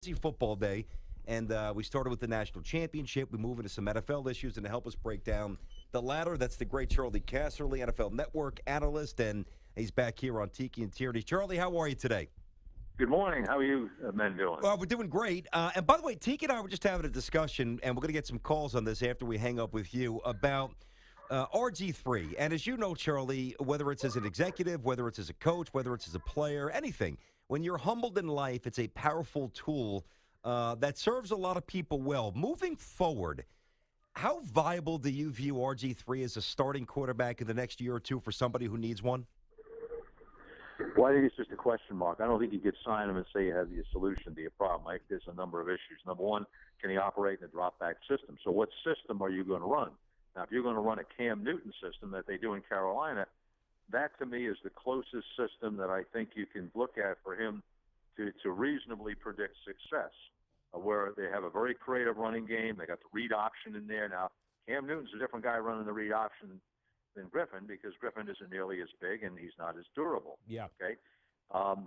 Football day, and we started with the national championship. We move into some NFL issues, and to help us break down the latter, that's the great Charley Casserly, NFL Network analyst, and he's back here on Tiki and Tierney. Charley, how are you today? Good morning. How are you men doing? Well, we're doing great. And by the way, Tiki and I were just having a discussion, and we're going to get some calls on this after we hang up with you about RG3. And as you know, Charlie, whether it's as an executive, whether it's as a coach, whether it's as a player, anything, when you're humbled in life, it's a powerful tool that serves a lot of people well. Moving forward, how viable do you view RG3 as a starting quarterback in the next year or two for somebody who needs one? Well, I think it's just a question mark. I don't think you could sign him and say you have the solution to your problem. I think there's a number of issues. Number one, can he operate in a drop-back system? So what system are you going to run? Now, if you're going to run a Cam Newton system that they do in Carolina, that to me is the closest system that I think you can look at for him to reasonably predict success, where they have a very creative running game. They got the read option in there. Now, Cam Newton's a different guy running the read option than Griffin, because Griffin isn't nearly as big and he's not as durable. Yeah. Okay.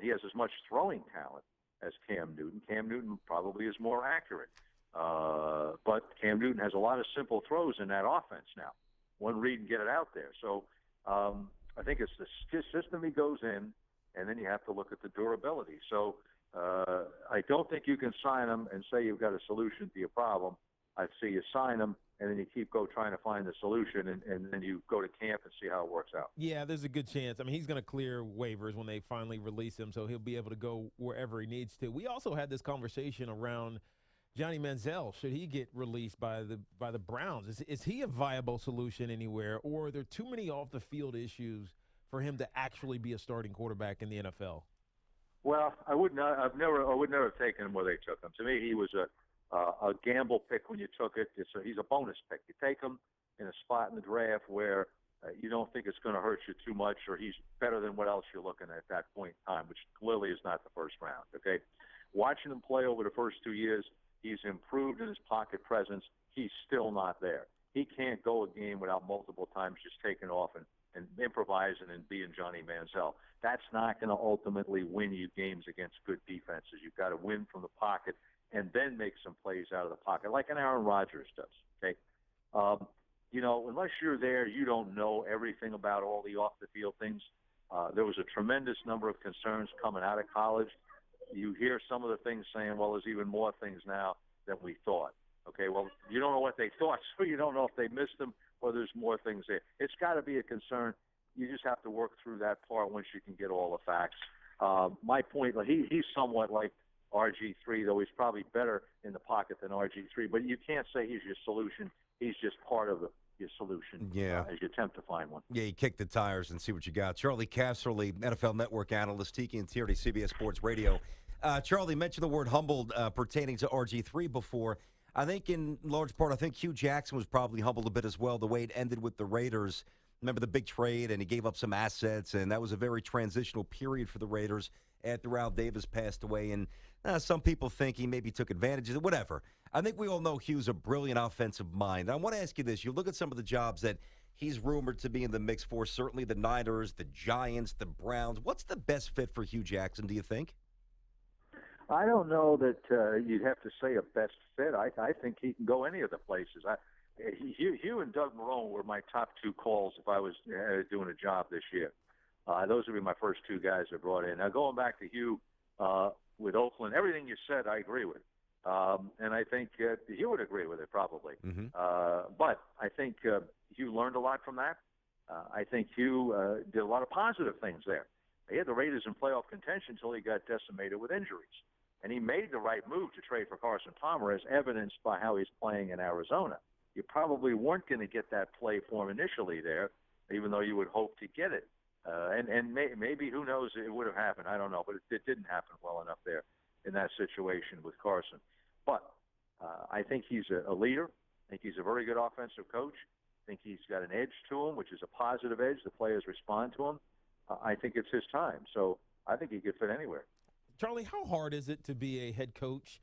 He has as much throwing talent as Cam Newton. Cam Newton probably is more accurate. But Cam Newton has a lot of simple throws in that offense now. One read and get it out there. So I think it's the system he goes in, and then you have to look at the durability. So I don't think you can sign him and say you've got a solution to your problem. I'd say you sign him, and then you keep trying to find the solution, and then you go to camp and see how it works out. Yeah, there's a good chance. I mean, he's going to clear waivers when they finally release him, so he'll be able to go wherever he needs to. We also had this conversation around Johnny Manziel. Should he get released by the Browns? Is he a viable solution anywhere, or are there too many off-the-field issues for him to actually be a starting quarterback in the NFL? Well, I would not have taken him where they took him. To me, he was a gamble pick when you took it. He's a bonus pick. You take him in a spot in the draft where you don't think it's going to hurt you too much, or he's better than what else you're looking at that point in time, which clearly is not the first round. Okay, watching him play over the first 2 years, he's improved in his pocket presence. He's still not there. He can't go a game without multiple times just taking off and improvising and being Johnny Manziel. That's not going to ultimately win you games against good defenses. You've got to win from the pocket and then make some plays out of the pocket, like an Aaron Rodgers does. Okay, unless you're there, you don't know everything about all the off-the-field things. There was a tremendous number of concerns coming out of college. You hear some of the things saying, well, there's even more things now than we thought. Okay, well, you don't know what they thought, so you don't know if they missed them or there's more things there. It's got to be a concern. You just have to work through that part once you can get all the facts. My point, he's somewhat like RG3, though he's probably better in the pocket than RG3. But you can't say he's your solution. He's just part of your solution as you attempt to find one. Yeah, you kick the tires and see what you got. Charley Casserly, NFL Network analyst, Tiki and Tierney, CBS Sports Radio. Charlie mentioned the word humbled pertaining to RG3 before. I think in large part, Hugh Jackson was probably humbled a bit as well, the way it ended with the Raiders. Remember the big trade, and he gave up some assets, and that was a very transitional period for the Raiders after Al Davis passed away. And some people think he maybe took advantage of it, whatever. I think we all know Hugh's a brilliant offensive mind. I want to ask you this. You look at some of the jobs that he's rumored to be in the mix for, certainly the Niners, the Giants, the Browns. What's the best fit for Hugh Jackson, do you think? I don't know that you'd have to say a best fit. I think he can go any of the places. Hugh and Doug Marrone were my top two calls if I was doing a job this year. Those would be my first two guys I brought in. Now, going back to Hugh with Oakland, everything you said I agree with. And I think Hugh would agree with it probably. Mm-hmm. But I think Hugh learned a lot from that. I think Hugh did a lot of positive things there. He had the Raiders in playoff contention until he got decimated with injuries. And he made the right move to trade for Carson Palmer, as evidenced by how he's playing in Arizona. You probably weren't going to get that play for him initially there, even though you would hope to get it. And maybe, who knows, it would have happened. I don't know, but it didn't happen well enough there in that situation with Carson. But I think he's a leader. I think he's a very good offensive coach. I think he's got an edge to him, which is a positive edge. The players respond to him. I think it's his time. So I think he could fit anywhere. Charlie, how hard is it to be a head coach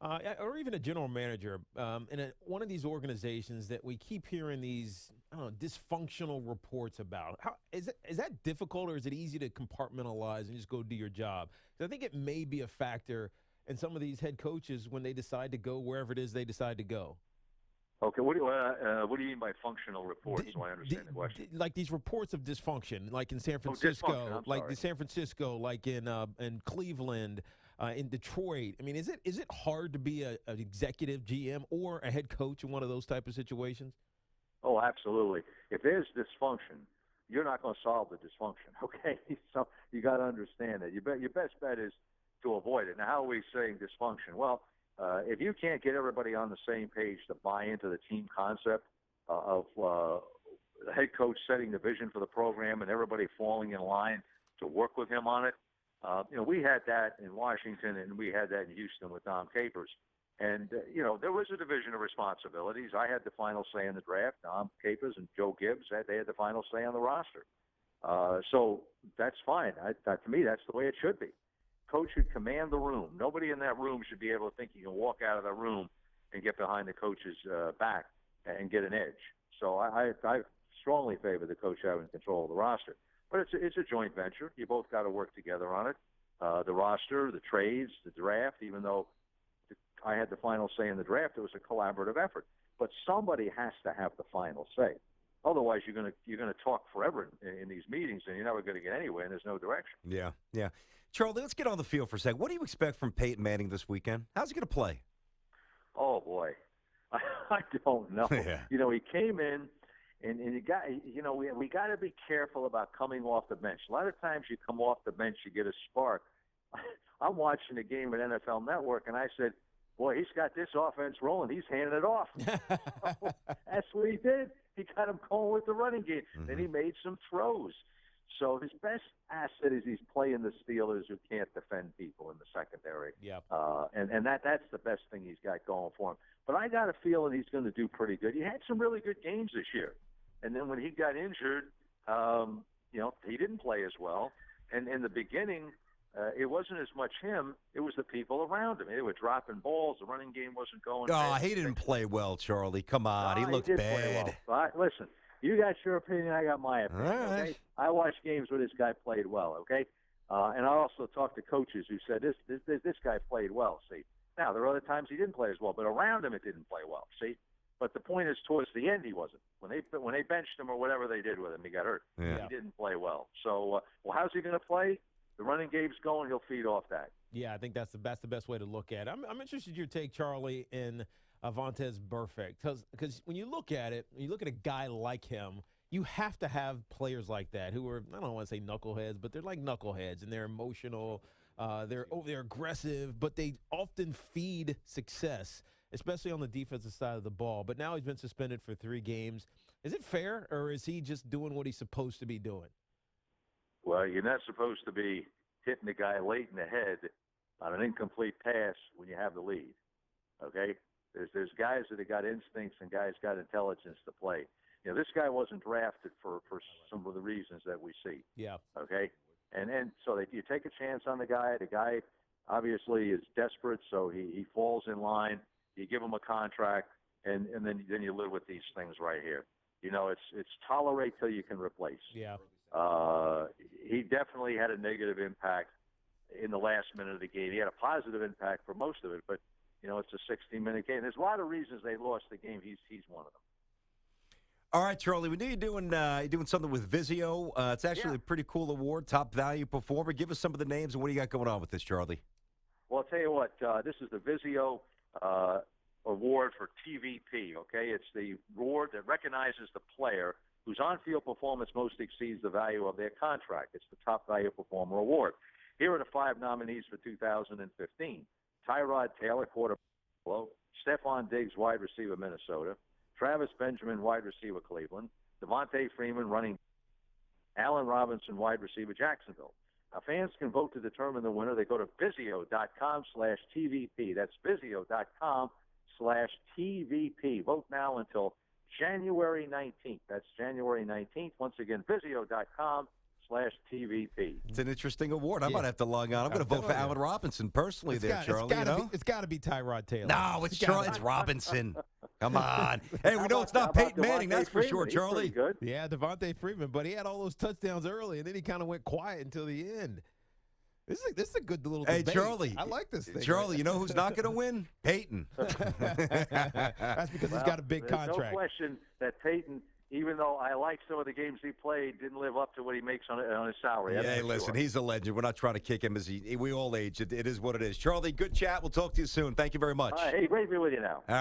or even a general manager in one of these organizations that we keep hearing these dysfunctional reports about? Is that difficult, or is it easy to compartmentalize and just go do your job? 'Cause I think it may be a factor and some of these head coaches when they decide to go wherever it is they decide to go. Okay, what do you mean by functional reports? So I understand the question. Like these reports of dysfunction, like in San Dysfunction, Francisco, I'm like sorry. the San Francisco, like in Cleveland, in Detroit. I mean, is it hard to be an executive GM or a head coach in one of those type of situations? Oh, absolutely. If there's dysfunction, you're not going to solve the dysfunction. Okay, so you got to understand that. Your best bet is to avoid it. Now, how are we saying dysfunction? Well, if you can't get everybody on the same page to buy into the team concept of the head coach setting the vision for the program and everybody falling in line to work with him on it, we had that in Washington and we had that in Houston with Tom Capers. And, there was a division of responsibilities. I had the final say in the draft. Tom Capers and Joe Gibbs, they had the final say on the roster. So that's fine. To me, that's the way it should be. Coach should command the room. Nobody in that room should be able to think you can walk out of the room and get behind the coach's back and get an edge. So I strongly favor the coach having control of the roster. But it's a joint venture. You both got to work together on it. The roster, the trades, the draft, even though I had the final say in the draft, it was a collaborative effort. But somebody has to have the final say. Otherwise, you're gonna talk forever in these meetings, and you're never going to get anywhere, and there's no direction. Yeah. Charlie, let's get on the field for a second. What do you expect from Peyton Manning this weekend? How's he going to play? Oh boy, I don't know. Yeah. He came in, and you got, we got to be careful about coming off the bench. A lot of times you come off the bench, you get a spark. I'm watching the game at NFL Network, and I said, boy, he's got this offense rolling. He's handing it off. That's what he did. He got him going with the running game. Mm-hmm. Then he made some throws. So his best asset is he's playing the Steelers who can't defend people in the secondary. Yeah. And that's the best thing he's got going for him. But I got a feeling he's going to do pretty good. He had some really good games this year. And then when he got injured, he didn't play as well. And in the beginning, it wasn't as much him. It was the people around him. They were dropping balls. The running game wasn't going. Oh, he didn't play well, Charlie. Come on. He looked did bad. Play well. Listen, you got your opinion. I got my opinion. All right. Okay? I watched games where this guy played well, okay? And I also talked to coaches who said this guy played well, see? Now, there are other times he didn't play as well, but around him it didn't play well, see? But the point is, towards the end, he wasn't. When they benched him or whatever they did with him, he got hurt. Yeah. He didn't play well. So, how's he going to play? The running game's going. He'll feed off that. Yeah, I think that's the best way to look at it. I'm interested in your take, Charlie, in Vontaze Burfict. Because when you look at it, when you look at a guy like him, you have to have players like that who are, I don't want to say knuckleheads, but they're like knuckleheads, and they're emotional. They're aggressive, but they often feed success, especially on the defensive side of the ball. But now he's been suspended for 3 games. Is it fair, or is he just doing what he's supposed to be doing? Well, you're not supposed to be hitting the guy late in the head on an incomplete pass when you have the lead. Okay? There's guys that have got instincts and guys got intelligence to play. This guy wasn't drafted for some of the reasons that we see. Yeah. Okay? And so that you take a chance on the guy. The guy obviously is desperate, so he falls in line. You give him a contract, and then you live with these things right here. It's tolerate till you can replace. Yeah. He definitely had a negative impact in the last minute of the game. He had a positive impact for most of it, but it's a 60-minute game. There's a lot of reasons they lost the game. He's one of them. All right, Charlie, we know you're doing something with Vizio. It's actually a pretty cool award, top value performer. Give us some of the names and what do you got going on with this, Charlie? Well, I'll tell you what. This is the Vizio award for TVP. Okay, it's the award that recognizes the player whose on-field performance most exceeds the value of their contract. It's the Top Value Performer Award. Here are the 5 nominees for 2015. Tyrod Taylor, quarterback, Stephon Diggs, wide receiver, Minnesota. Travis Benjamin, wide receiver, Cleveland. Devontae Freeman, running. Allen Robinson, wide receiver, Jacksonville. Now, fans can vote to determine the winner. They go to Vizio.com/TVP. That's Vizio.com/TVP. Vote now until January 19th. That's January 19th. Once again, Vizio.com/TVP. It's an interesting award. I might have to log on. I'm going to vote for Allen Robinson personally Charlie. It's got to be Tyrod Taylor. No, it's Robinson. Come on. Hey, we know it's not Peyton Manning, that's for sure, Charlie. Good. Yeah, Devontae Freeman, but he had all those touchdowns early, and then he kind of went quiet until the end. This is a good little Hey, debate. Charlie. I like this thing. Charlie, you know who's not going to win? Peyton. That's because he's got a big there's contract. No question that Peyton, even though I like some of the games he played, didn't live up to what he makes on his salary. Yeah, That's hey, for listen, sure. he's a legend. We're not trying to kick him as we all age. It is what it is. Charlie, good chat. We'll talk to you soon. Thank you very much. Hey, great to be with you now. All right.